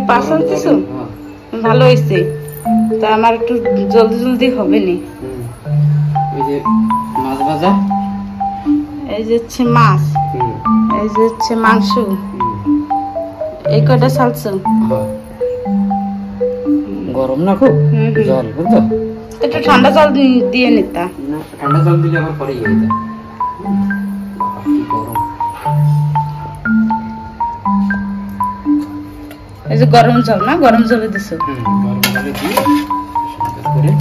Parcel দিছো? ভালো হয়েছে। তা আমার একটু জলদি জলদি হবে নি। এই যে মাছ ভাজা, এই যে হচ্ছে মাছ, এই যে হচ্ছে মাংস, এই কয়টা সালছো। গরম না খুব জল, বুঝছো? একটু ঠান্ডা জল দিয়ে নিতা। না, ঠান্ডা জল দিলে আবার পরে গিয়ে যায়। কি গরম। এই যে গরম জল না, গরম জলে দিছো। গরম জলে দিয়ে সুন্দর করে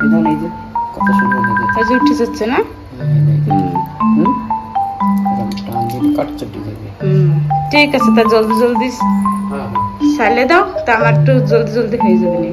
এখন এই যে কত সুন্দর হয়ে যাচ্ছে। এই যে উঠে যাচ্ছে না। টান দিয়ে কাটচটি যাবে। ঠিক আছে, তা জলদি জলদি সাইলে দাও, তা আমার একটু জলদি জলদি হয়ে যাবে না।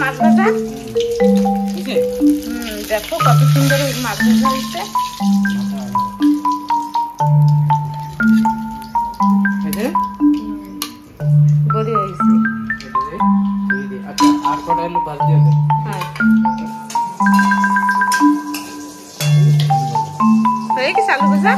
মাছ ভাজা দেখো কত সুন্দর মাছ ভাজা হয়েছে। বড়ি হয়েছে। আচ্ছা, আর কটা আলু ভাজ দিয়ে হবে। হয়ে গেছে আলু ভাজা।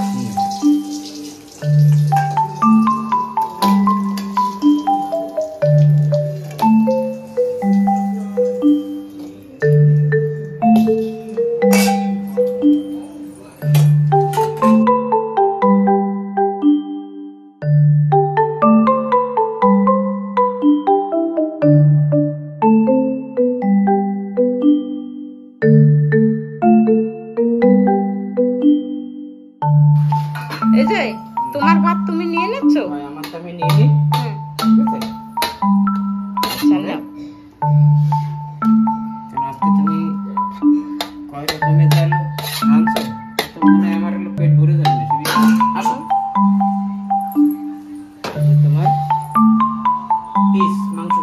এই যে তোমার ভাত তুমি নিয়ে নিচ্ছ? আমারটা আমি নিয়ে নিই। আজকে তুমি কয় রকমের চাল আনছো, তো মনে হয় আমার পেট ভরে যাবে। আসো, তোমার পিস মাংস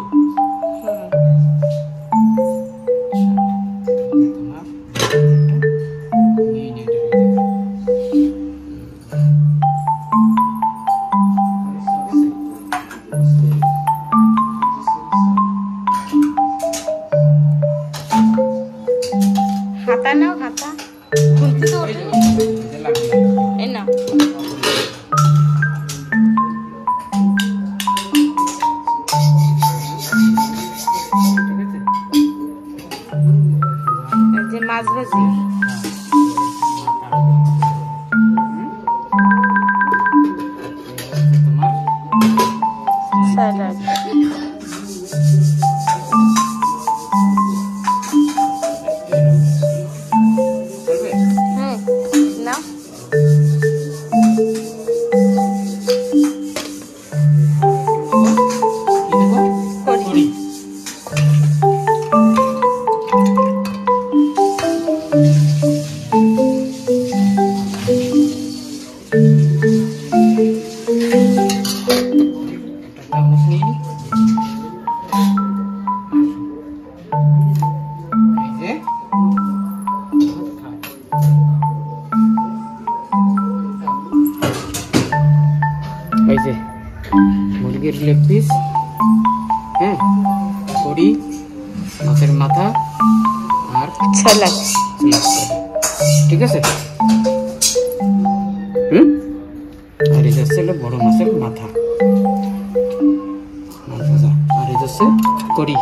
হাতা নাও, হাতা খুলতে তো এই না। এই যে মাছ ভাজি, স্যালাড, না এই যে মুরগির লেগ পিস, হ্যাঁ, বড়ি, মাছের মাথা আর স্যালাড, ঠিক আছে। আর এই যাচ্ছে বড় মাছের মাথা, আর এই যাচ্ছে কড়ি।